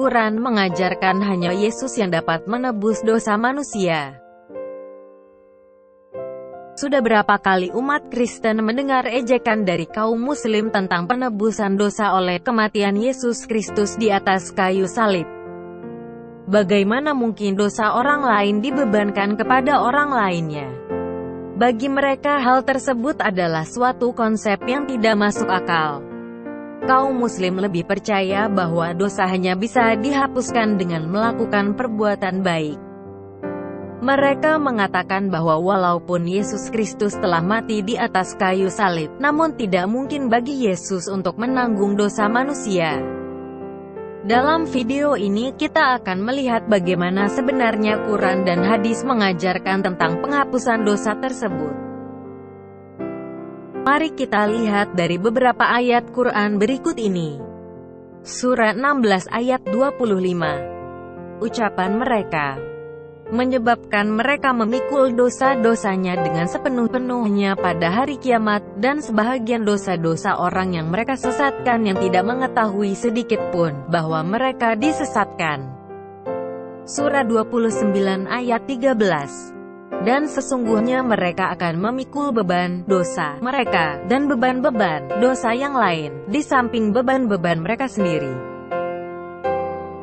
Al-Quran mengajarkan hanya Yesus yang dapat menebus dosa manusia. Sudah berapa kali umat Kristen mendengar ejekan dari kaum Muslim tentang penebusan dosa oleh kematian Yesus Kristus di atas kayu salib? Bagaimana mungkin dosa orang lain dibebankan kepada orang lainnya? Bagi mereka hal tersebut adalah suatu konsep yang tidak masuk akal. Kaum Muslim lebih percaya bahwa dosa hanya bisa dihapuskan dengan melakukan perbuatan baik. Mereka mengatakan bahwa walaupun Yesus Kristus telah mati di atas kayu salib, namun tidak mungkin bagi Yesus untuk menanggung dosa manusia. Dalam video ini kita akan melihat bagaimana sebenarnya Quran dan hadis mengajarkan tentang penghapusan dosa tersebut. Mari kita lihat dari beberapa ayat Quran berikut ini. Surat 16 ayat 25. Ucapan mereka menyebabkan mereka memikul dosa-dosanya dengan sepenuh-penuhnya pada hari kiamat, dan sebahagian dosa-dosa orang yang mereka sesatkan yang tidak mengetahui sedikit pun bahwa mereka disesatkan. Surat 29 ayat 13. Dan sesungguhnya mereka akan memikul beban dosa mereka, dan beban-beban dosa yang lain, di samping beban-beban mereka sendiri.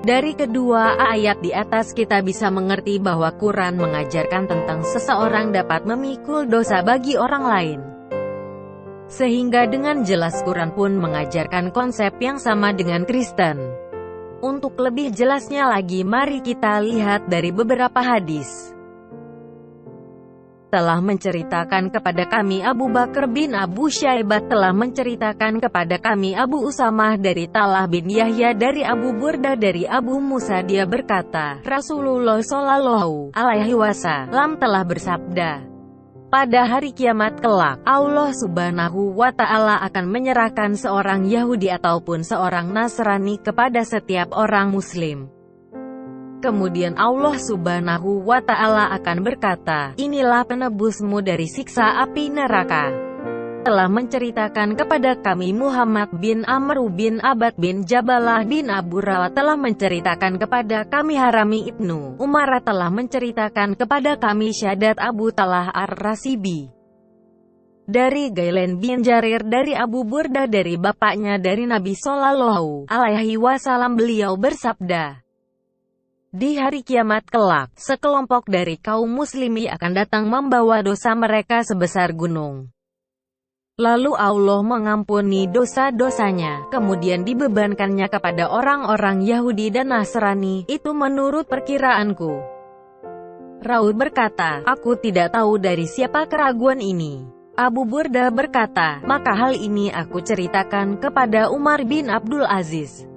Dari kedua ayat di atas kita bisa mengerti bahwa Quran mengajarkan tentang seseorang dapat memikul dosa bagi orang lain. Sehingga dengan jelas Quran pun mengajarkan konsep yang sama dengan Kristen. Untuk lebih jelasnya lagi mari kita lihat dari beberapa hadis. Telah menceritakan kepada kami Abu Bakar bin Abu Syaibah, telah menceritakan kepada kami Abu Usamah dari Talah bin Yahya dari Abu Burda dari Abu Musa, dia berkata, Rasulullah Shallallahu Alaihi Wasallam telah bersabda, pada hari kiamat kelak, Allah Subhanahu wa Ta'ala akan menyerahkan seorang Yahudi ataupun seorang Nasrani kepada setiap orang Muslim. Kemudian Allah Subhanahu wa Ta'ala akan berkata, inilah penebusmu dari siksa api neraka. Telah menceritakan kepada kami Muhammad bin Amr bin Abad bin Jabalah bin Abu Rawa, telah menceritakan kepada kami Harami ibnu Umar, telah menceritakan kepada kami Syadat Abu Talah ar-Rasibi. Dari Gailan bin Jarir dari Abu Burda dari bapaknya dari Nabi Shallallahu Alaihi Wasallam, beliau bersabda, di hari kiamat kelak, sekelompok dari kaum muslimi akan datang membawa dosa mereka sebesar gunung. Lalu Allah mengampuni dosa-dosanya, kemudian dibebankannya kepada orang-orang Yahudi dan Nasrani, itu menurut perkiraanku. Raud berkata, aku tidak tahu dari siapa keraguan ini. Abu Burda berkata, maka hal ini aku ceritakan kepada Umar bin Abdul Aziz.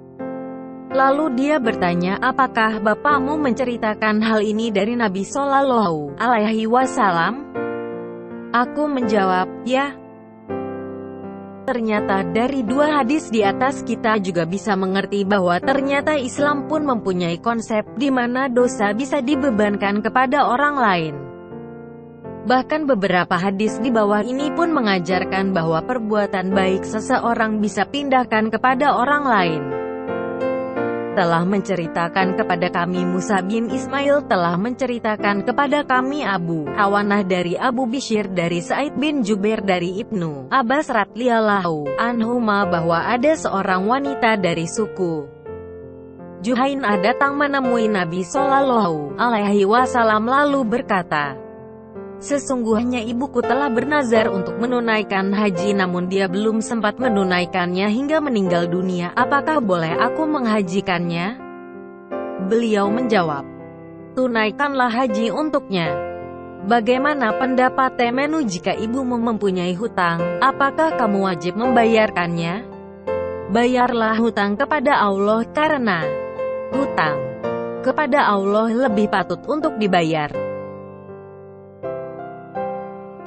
Lalu dia bertanya, apakah bapakmu menceritakan hal ini dari Nabi Shallallahu Alaihi Wasallam? Aku menjawab, ya. Ternyata dari dua hadis di atas kita juga bisa mengerti bahwa ternyata Islam pun mempunyai konsep di mana dosa bisa dibebankan kepada orang lain. Bahkan beberapa hadis di bawah ini pun mengajarkan bahwa perbuatan baik seseorang bisa pindahkan kepada orang lain. Telah menceritakan kepada kami Musa bin Ismail, telah menceritakan kepada kami Abu Awanah dari Abu Bishr dari Sa'id bin Jubair dari Ibnu Abbas radhiyallahu anhuma bahwa ada seorang wanita dari suku Juhainah datang menemui Nabi Shallallahu Alaihi Wasallam lalu berkata, sesungguhnya ibuku telah bernazar untuk menunaikan haji, namun dia belum sempat menunaikannya hingga meninggal dunia. Apakah boleh aku menghajikannya? Beliau menjawab, tunaikanlah haji untuknya. Bagaimana pendapat temenu jika ibumu mempunyai hutang? Apakah kamu wajib membayarkannya? Bayarlah hutang kepada Allah, karena hutang kepada Allah lebih patut untuk dibayar.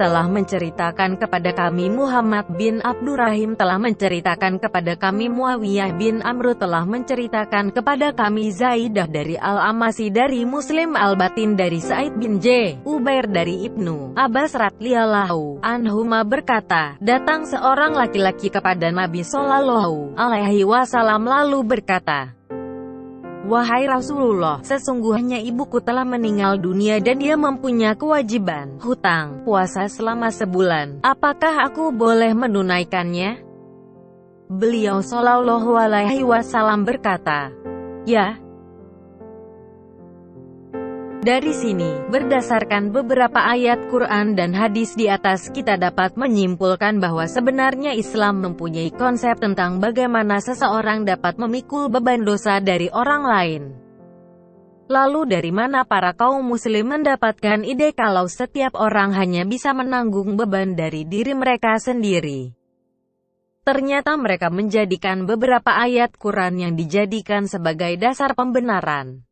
Telah menceritakan kepada kami Muhammad bin Abdurrahim, telah menceritakan kepada kami Muawiyah bin Amr, telah menceritakan kepada kami Zaidah dari Al-Amasi dari Muslim Al-Batin dari Sa'id bin Ubair dari Ibnu Abbas radhiyallahu anhuma berkata, datang seorang laki-laki kepada Nabi Shallallahu Alaihi Wasallam lalu berkata, "Wahai Rasulullah, sesungguhnya ibuku telah meninggal dunia dan dia mempunyai kewajiban hutang puasa selama sebulan. Apakah aku boleh menunaikannya?" Beliau Shallallahu Alaihi Wasallam berkata, "Ya." Dari sini, berdasarkan beberapa ayat Quran dan hadis di atas kita dapat menyimpulkan bahwa sebenarnya Islam mempunyai konsep tentang bagaimana seseorang dapat memikul beban dosa dari orang lain. Lalu dari mana para kaum muslim mendapatkan ide kalau setiap orang hanya bisa menanggung beban dari diri mereka sendiri? Ternyata mereka menjadikan beberapa ayat Quran yang dijadikan sebagai dasar pembenaran.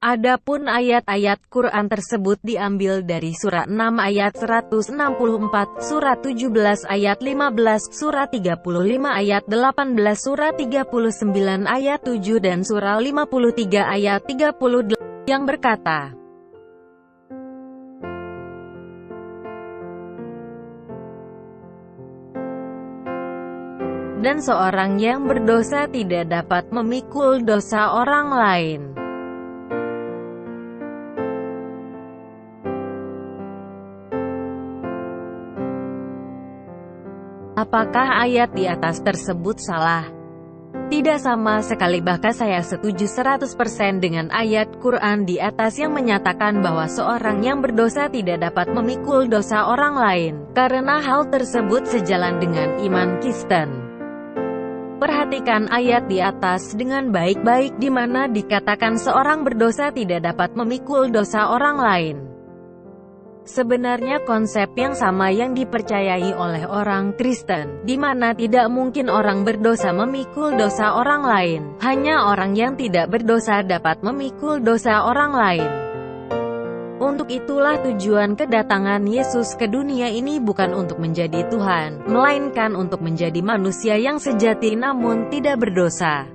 Adapun ayat-ayat Quran tersebut diambil dari Surah 6 ayat 164, Surah 17 ayat 15, Surah 35 ayat 18, Surah 39 ayat 7 dan Surah 53 ayat 38 yang berkata, "Dan seorang yang berdosa tidak dapat memikul dosa orang lain." Apakah ayat di atas tersebut salah? Tidak sama sekali, bahkan saya setuju 100% dengan ayat Quran di atas yang menyatakan bahwa seorang yang berdosa tidak dapat memikul dosa orang lain, karena hal tersebut sejalan dengan iman Kristen. Perhatikan ayat di atas dengan baik-baik di mana dikatakan seorang berdosa tidak dapat memikul dosa orang lain. Sebenarnya konsep yang sama yang dipercayai oleh orang Kristen, di mana tidak mungkin orang berdosa memikul dosa orang lain, hanya orang yang tidak berdosa dapat memikul dosa orang lain. Untuk itulah tujuan kedatangan Yesus ke dunia ini bukan untuk menjadi Tuhan, melainkan untuk menjadi manusia yang sejati namun tidak berdosa.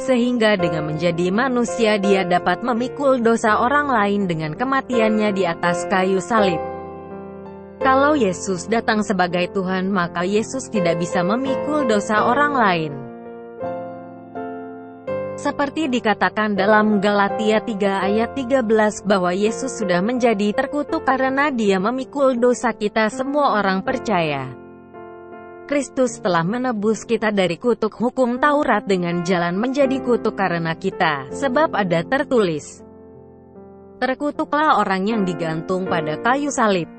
Sehingga dengan menjadi manusia dia dapat memikul dosa orang lain dengan kematiannya di atas kayu salib. Kalau Yesus datang sebagai Tuhan, maka Yesus tidak bisa memikul dosa orang lain. Seperti dikatakan dalam Galatia 3 ayat 13 bahwa Yesus sudah menjadi terkutuk karena dia memikul dosa kita semua orang percaya. Kristus telah menebus kita dari kutuk hukum Taurat dengan jalan menjadi kutuk karena kita, sebab ada tertulis, "Terkutuklah orang yang digantung pada kayu salib."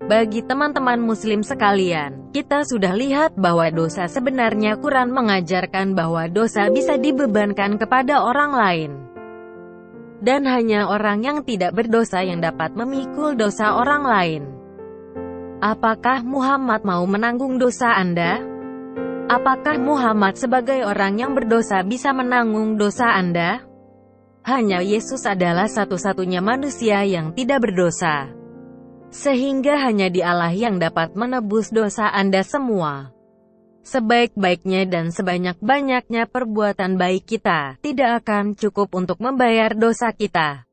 Bagi teman-teman muslim sekalian, kita sudah lihat bahwa dosa sebenarnya Quran mengajarkan bahwa dosa bisa dibebankan kepada orang lain. Dan hanya orang yang tidak berdosa yang dapat memikul dosa orang lain. Apakah Muhammad mau menanggung dosa Anda? Apakah Muhammad sebagai orang yang berdosa bisa menanggung dosa Anda? Hanya Yesus adalah satu-satunya manusia yang tidak berdosa. Sehingga hanya Dialah yang dapat menebus dosa Anda semua. Sebaik-baiknya dan sebanyak-banyaknya perbuatan baik kita, tidak akan cukup untuk membayar dosa kita.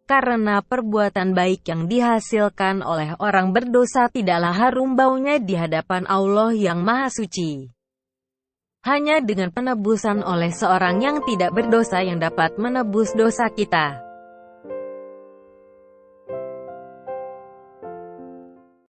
Karena perbuatan baik yang dihasilkan oleh orang berdosa tidaklah harum baunya di hadapan Allah yang Maha Suci. Hanya dengan penebusan oleh seorang yang tidak berdosa yang dapat menebus dosa kita.